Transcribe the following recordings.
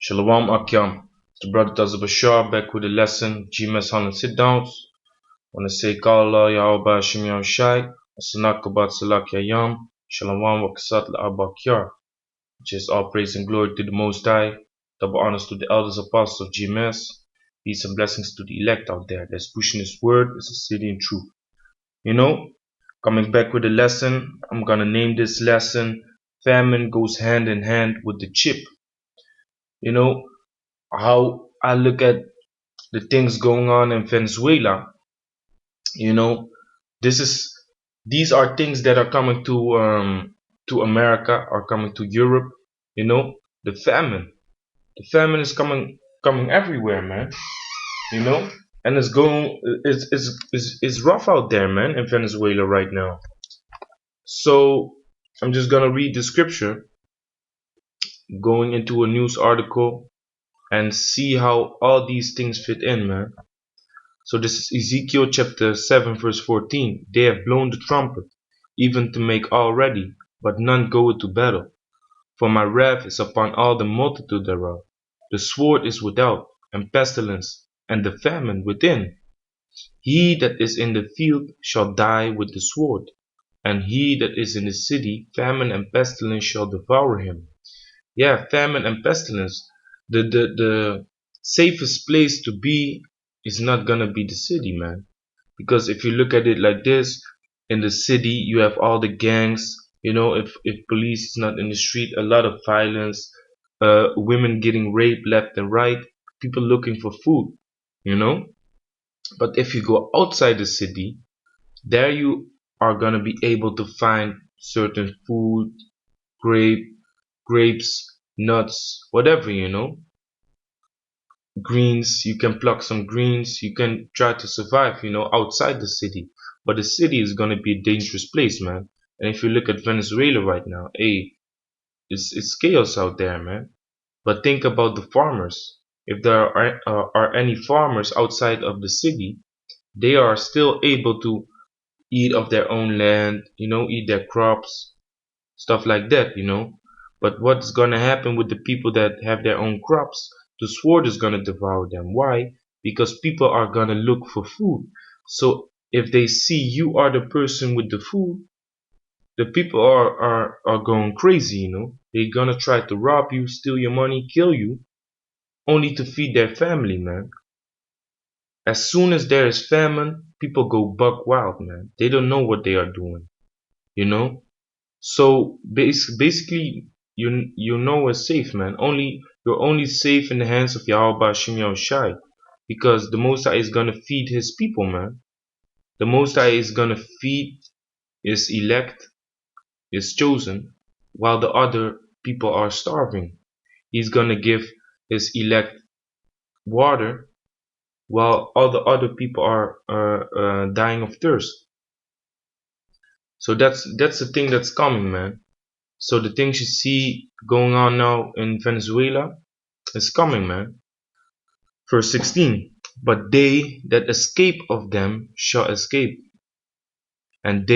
Shalom Akyam. It's the brother Tazza Bashar back with a lesson. GMS 100 sit downs. Wanna say Kala Yahweh Hashem Yahushai. Asanakubat Salak Yayam. Shalom Wakasat La'abakyar. Which is all praise and glory to the Most High. Double honors to the elders apostles of GMS. Peace and blessings to the elect out there that's pushing His word as a city in truth. Coming back with a lesson. I'm gonna name this lesson Famine Goes Hand in Hand with the Chip. How I look at the things going on in Venezuela, this is these are things that are coming to America, are coming to Europe. The famine is coming everywhere, man. And it's rough out there, man, in Venezuela right now. So I'm just gonna read the scripture, going into a news article, and see how all these things fit in, man. So this is Ezekiel chapter 7 verse 14. They have blown the trumpet, even to make all ready, but none goeth to battle. For my wrath is upon all the multitude thereof. The sword is without, and pestilence, and the famine within. He that is in the field shall die with the sword, and he that is in the city, famine and pestilence shall devour him. Yeah, famine and pestilence. The safest place to be is not gonna be the city, man. Because if you look at it like this, in the city you have all the gangs. If police is not in the street, a lot of violence, women getting raped left and right, people looking for food. But if you go outside the city, there you are gonna be able to find certain food, grapes, nuts, whatever, greens. You can pluck some greens, you can try to survive, outside the city. But the city is going to be a dangerous place, man. And if you look at Venezuela right now, hey, it's chaos out there, man. But think about the farmers. If there are any farmers outside of the city, they are still able to eat of their own land, eat their crops, stuff like that. But what's gonna happen with the people that have their own crops? The sword is gonna devour them. Why? Because people are gonna look for food. So if they see you are the person with the food, the people are going crazy. They're gonna try to rob you, steal your money, kill you, only to feed their family, man. As soon as there is famine, people go buck wild, man. They don't know what they are doing. So basically, it's safe, man. You're only safe in the hands of Yahweh Hashem Yahushai, because the Most High is gonna feed His people, man. The Most High is gonna feed His elect, His chosen, while the other people are starving. He's gonna give His elect water, while all the other people are dying of thirst. So that's the thing that's coming, man. So the things you see going on now in Venezuela is coming, man. Verse 16. But they that escape of them shall escape, and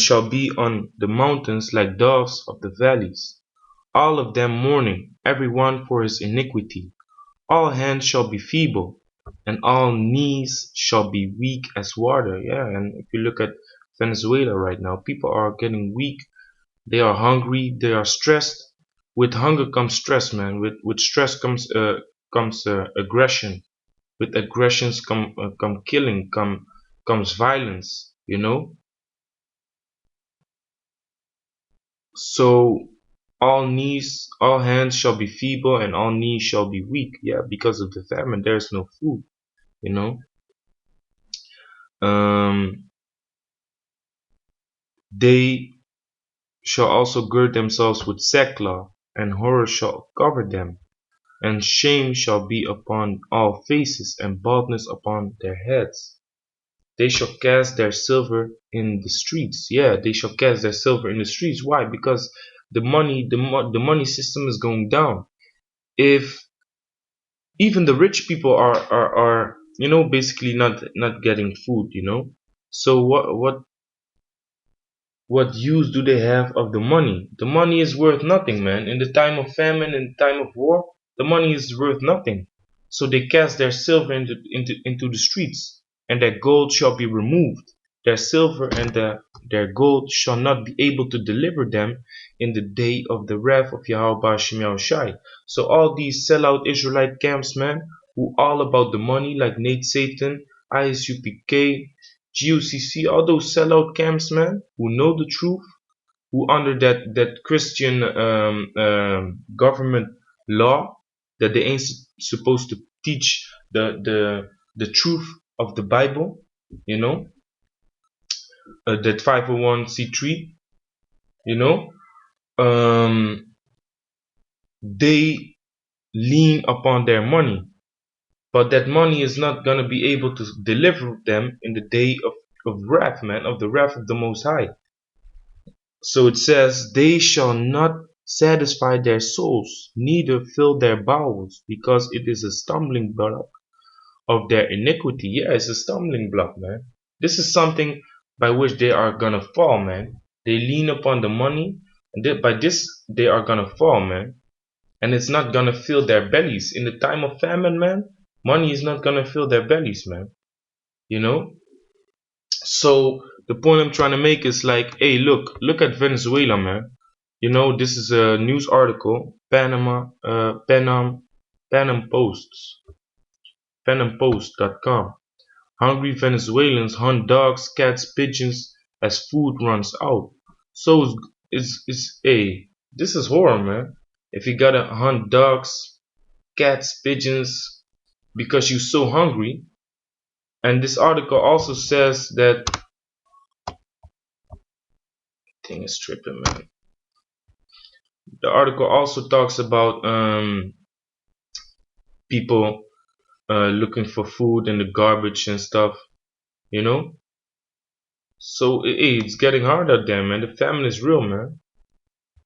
shall be on the mountains like doves of the valleys, all of them mourning, every one for his iniquity. All hands shall be feeble, and all knees shall be weak as water. Yeah, and if you look at Venezuela right now, people are getting weak. They are hungry. They are stressed. With hunger comes stress, man. With stress comes aggression. With aggressions come killing. Comes violence. So all hands shall be feeble, and all knees shall be weak. Yeah, because of the famine, there is no food. They shall also gird themselves with sackcloth, and horror shall cover them, and shame shall be upon all faces, and baldness upon their heads. They shall cast their silver in the streets. Yeah, they shall cast their silver in the streets. Why? Because the money system is going down. If even the rich people are basically not getting food, so what use do they have of the money? The money is worth nothing, man. In the time of famine, in the time of war, the money is worth nothing. So they cast their silver into the streets, and their gold shall be removed. Their silver and their gold shall not be able to deliver them in the day of the wrath of Yahweh Hashem Yahushai. So all these sellout Israelite camps, man, who all about the money, like Nate Satan, ISUPK, GUCC, all those sellout camps, man, who know the truth, who under that Christian government law that they ain't supposed to teach the truth of the Bible, you know, that 501c3, you know, they lean upon their money, but that money is not gonna be able to deliver them in the day of wrath, man, of the wrath of the Most High. So it says, they shall not satisfy their souls, neither fill their bowels, because it is a stumbling block of their iniquity. Yeah, it's a stumbling block, man. This is something by which they are gonna fall, man. They lean upon the money, and by this they are gonna fall, man. And it's not gonna fill their bellies. In the time of famine, man, money is not gonna fill their bellies, man. You know? So the point I'm trying to make is like, hey, look at Venezuela, man. You know, this is a news article, Panam Posts, PanamPost.com. Hungry Venezuelans hunt dogs, cats, pigeons as food runs out. So hey, this is horror, man. If you gotta hunt dogs, cats, pigeons because you're so hungry. And this article also says that thing is tripping, man. The article also talks about people looking for food in the garbage and stuff, you know. So it's getting hard out there, man. The famine is real, man.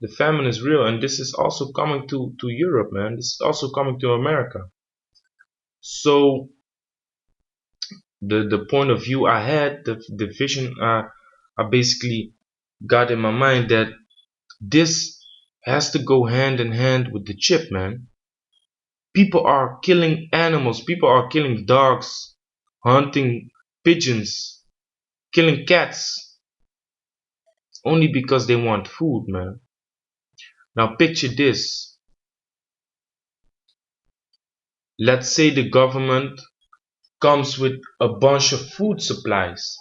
The famine is real, and this is also coming to Europe, man. This is also coming to America. So the point of view I had, the vision I basically got in my mind, that this has to go hand in hand with the chip, man. People are killing animals. People are killing dogs, hunting pigeons, killing cats, only because they want food, man. Now picture this. Let's say the government comes with a bunch of food supplies.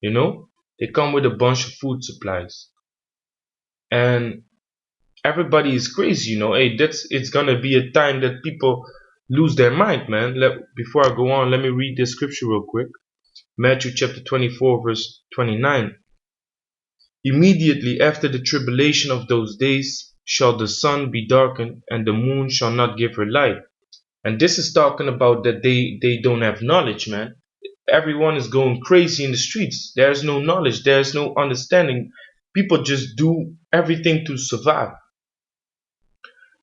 You know, they come with a bunch of food supplies, and everybody is crazy. You know, hey, it's gonna be a time that people lose their mind, man. Before I go on, let me read this scripture real quick. Matthew chapter 24, verse 29. Immediately after the tribulation of those days shall the sun be darkened, and the moon shall not give her light. And this is talking about that they don't have knowledge, man. Everyone is going crazy in the streets. There's no knowledge, there's no understanding. People just do everything to survive.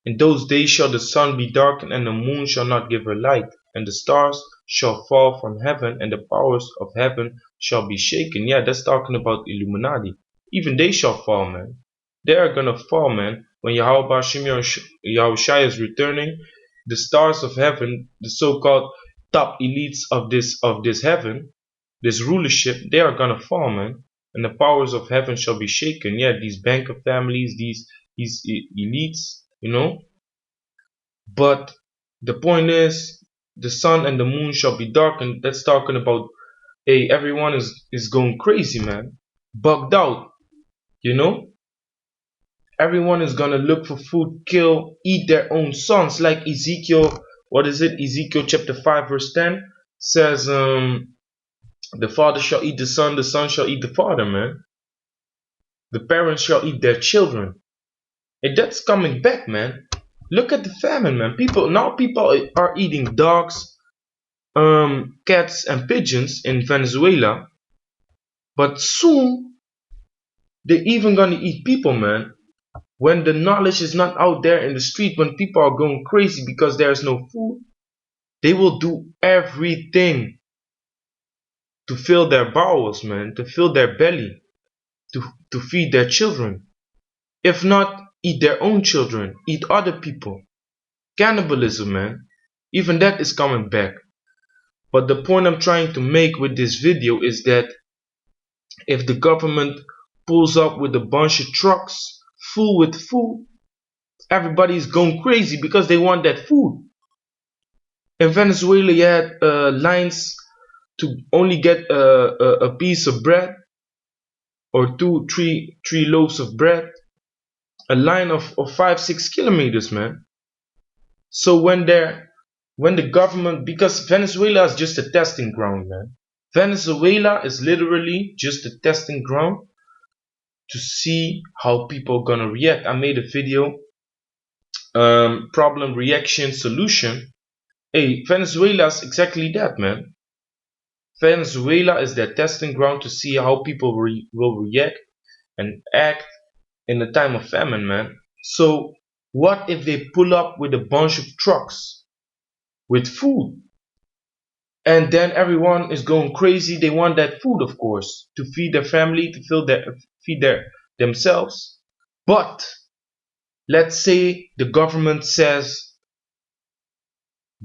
In those days shall the sun be darkened, and the moon shall not give her light, and the stars shall fall from heaven, and the powers of heaven shall be shaken. Yeah, that's talking about Illuminati. Even they shall fall, man. They are gonna fall, man. When Yahweh Hashem Yahushai is returning, the stars of heaven, the so-called top elites of this heaven, this rulership, they are gonna fall, man. And the powers of heaven shall be shaken. Yeah, these banker families, these elites, you know. But the point is, the sun and the moon shall be darkened. That's talking about, hey, everyone is going crazy, man, bugged out, you know. Everyone is gonna look for food, kill, eat their own sons, like Ezekiel. What is it? Ezekiel chapter 5 verse 10 says, the father shall eat the son shall eat the father, man. The parents shall eat their children. And that's coming back, man. Look at the famine, man. People are eating dogs, cats and pigeons in Venezuela, but soon they're even gonna eat people, man. When the knowledge is not out there in the street, when people are going crazy because there's no food, they will do everything to fill their bowels, man, to fill their belly, to feed their children. If not, eat their own children, eat other people. Cannibalism, man. Even that is coming back. But the point I'm trying to make with this video is that if the government pulls up with a bunch of trucks full with food, everybody's going crazy because they want that food. In Venezuela, you had lines to only get a piece of bread or three loaves of bread, a line of 5, 6 kilometers, man. So when the government, because Venezuela is just a testing ground, man. Venezuela is literally just a testing ground to see how people are gonna react. I made a video, problem, reaction, solution. Hey, Venezuela is exactly that, man. Venezuela is their testing ground to see how people will react and act in the time of famine, man. So what if they pull up with a bunch of trucks with food, and then everyone is going crazy? They want that food, of course, to feed their family, to feed their themselves. But let's say the government says,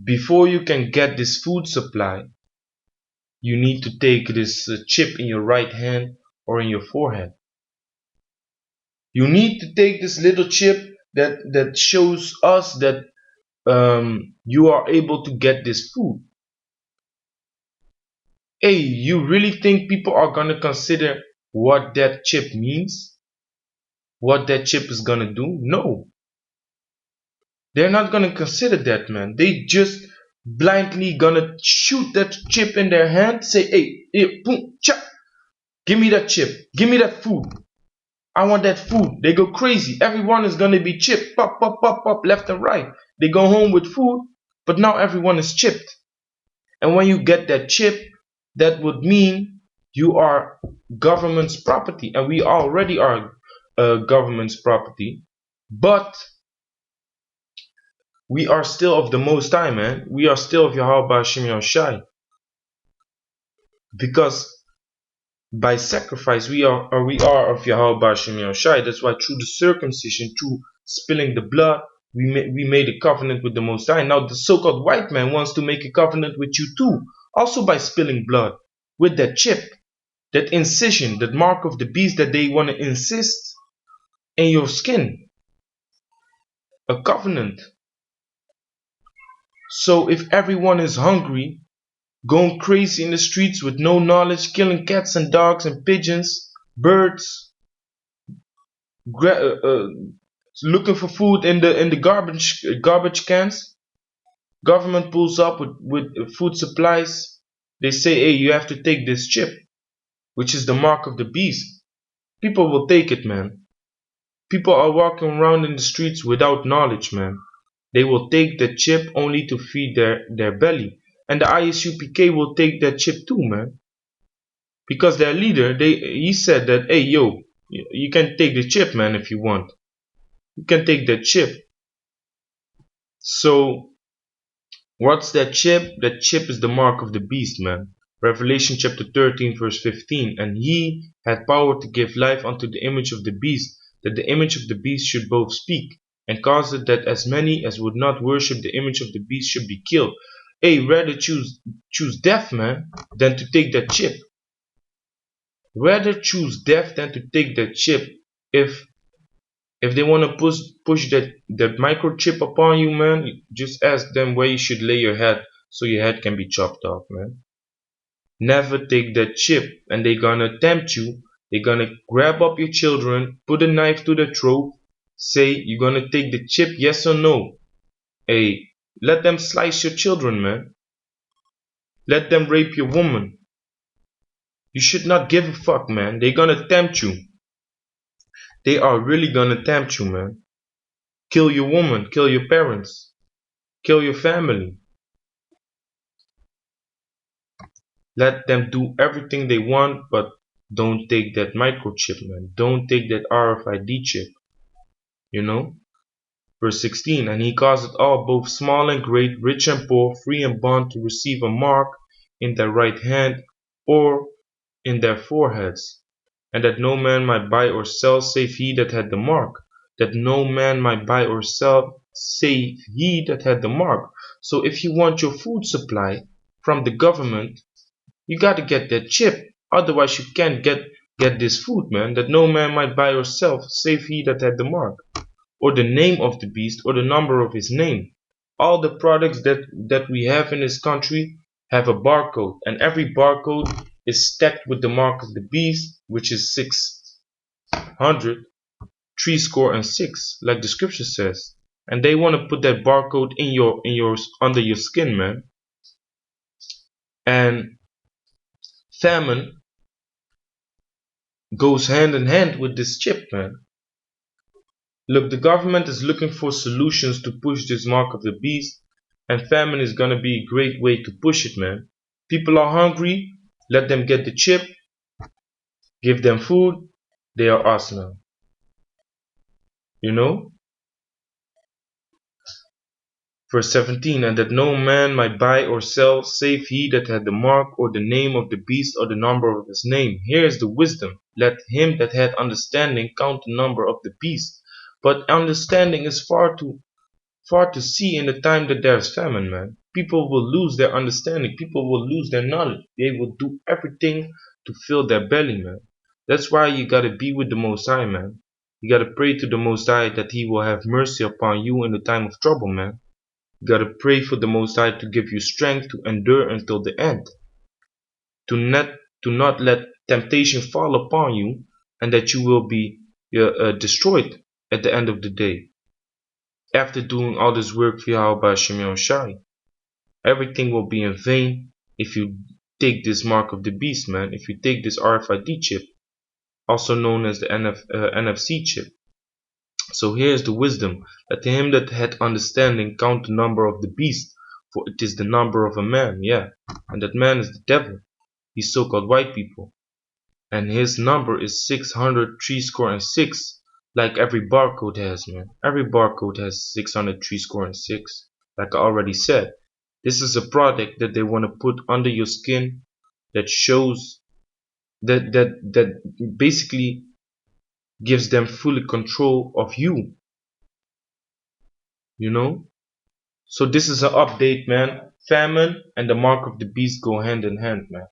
before you can get this food supply, you need to take this chip in your right hand or in your forehead. You need to take this little chip that shows us that you are able to get this food. Hey, you really think people are gonna consider what that chip means? What that chip is gonna do? No. They're not gonna consider that, man. They just blindly gonna shoot that chip in their hand, say, hey, boom, cha, give me that chip, give me that food. I want that food. They go crazy. Everyone is gonna be chipped, pop, pop, pop, pop, left and right. They go home with food, but now everyone is chipped. And when you get that chip, that would mean you are government's property, and we already are government's property. But we are still of the Most High, man. We are still of Yahweh Hashem Shai. Because by sacrifice we are of Yahweh Hashem Shai. That's why through the circumcision, through spilling the blood, we made a covenant with the Most High. Now the so-called white man wants to make a covenant with you too, also by spilling blood, with that chip, that incision, that mark of the beast that they want to insist in your skin. A covenant. So if everyone is hungry, going crazy in the streets with no knowledge, killing cats and dogs and pigeons, birds, looking for food in the garbage cans, government pulls up with food supplies. They say, hey, you have to take this chip, which is the mark of the beast. People will take it, man. People are walking around in the streets without knowledge, man. They will take the chip only to feed their belly. And the ISUPK will take that chip too, man. Because their leader, he said that, hey, yo, you can take the chip, man, if you want. You can take that chip. So, what's that chip? That chip is the mark of the beast, man. Revelation chapter 13, verse 15. And he had power to give life unto the image of the beast, that the image of the beast should both speak, and cause it that as many as would not worship the image of the beast should be killed. Hey, rather choose death, man, than to take that chip. Rather choose death than to take that chip. If they want to push that microchip upon you, man, just ask them where you should lay your head so your head can be chopped off, man. Never take that chip, and they're gonna tempt you. They're gonna grab up your children, put a knife to their throat, say, you're gonna take the chip, yes or no? Hey, let them slice your children, man. Let them rape your woman. You should not give a fuck, man. They're gonna tempt you. They are really gonna tempt you, man. Kill your woman, kill your parents, kill your family. Let them do everything they want, but don't take that microchip, man. Don't take that RFID chip. You know? Verse 16, and he caused all, both small and great, rich and poor, free and bond, to receive a mark in their right hand or in their foreheads, and that no man might buy or sell save he that had the mark, that no man might buy or sell save he that had the mark. So if you want your food supply from the government, you gotta get that chip. Otherwise you can't get this food, man, that no man might buy or sell, save he that had the mark, or the name of the beast, or the number of his name. All the products that we have in this country have a barcode, and every barcode is stacked with the mark of the beast, which is 600, three score and six, like the scripture says. And they want to put that barcode in your under your skin, man. And famine goes hand in hand with this chip, man. Look, the government is looking for solutions to push this mark of the beast, and famine is gonna be a great way to push it, man. People are hungry, let them get the chip, give them food, they are us now. You know? Verse 17, and that no man might buy or sell, save he that had the mark, or the name of the beast, or the number of his name. Here is the wisdom. Let him that had understanding count the number of the beast. But understanding is far to see in the time that there is famine, man. People will lose their understanding. People will lose their knowledge. They will do everything to fill their belly, man. That's why you gotta be with the Most High, man. You gotta pray to the Most High that He will have mercy upon you in the time of trouble, man. You gotta pray for the Most High to give you strength to endure until the end. To not let temptation fall upon you, and that you will be destroyed at the end of the day. After doing all this work for Yahweh Hashem Shai, everything will be in vain if you take this mark of the beast, man. If you take this RFID chip, also known as the NFC chip. So here's the wisdom. Let him that hath understanding count the number of the beast, for it is the number of a man, yeah. And that man is the devil, these so-called white people. And his number is 600 three score and six, like every barcode has, man. Every barcode has 600 three score and six, like I already said. This is a product that they want to put under your skin that shows that basically gives them fully control of you, you know. So this is an update, man. Famine and the mark of the beast go hand in hand, man.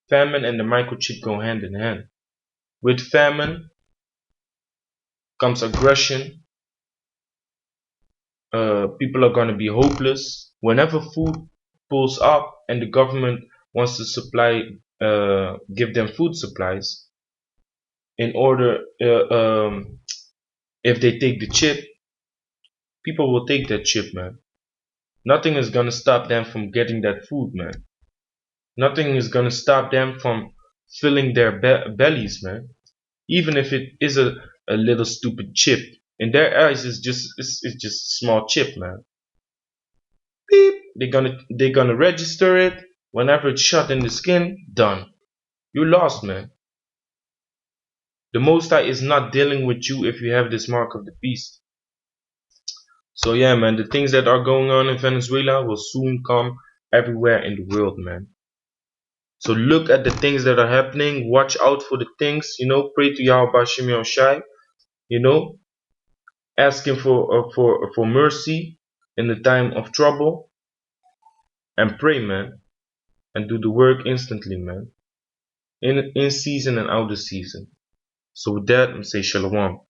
Famine and the microchip go hand in hand. With famine comes aggression. People are gonna be hopeless. Whenever food pulls up and the government wants to give them food supplies, in order, if they take the chip, people will take that chip, man. Nothing is gonna stop them from getting that food, man. Nothing is gonna stop them from filling their bellies, man. Even if it is a little stupid chip. In their eyes, it's just a small chip, man. Beep. They're gonna register it. Whenever it's shot in the skin, done. You lost, man. The Most High is not dealing with you if you have this mark of the beast. So yeah, man, the things that are going on in Venezuela will soon come everywhere in the world, man. So look at the things that are happening. Watch out for the things, you know. Pray to Yahweh Shimei Shai, you know. Ask Him for mercy in the time of trouble, and pray, man, and do the work instantly, man. In season and out of season. So with that, I'm say shalom.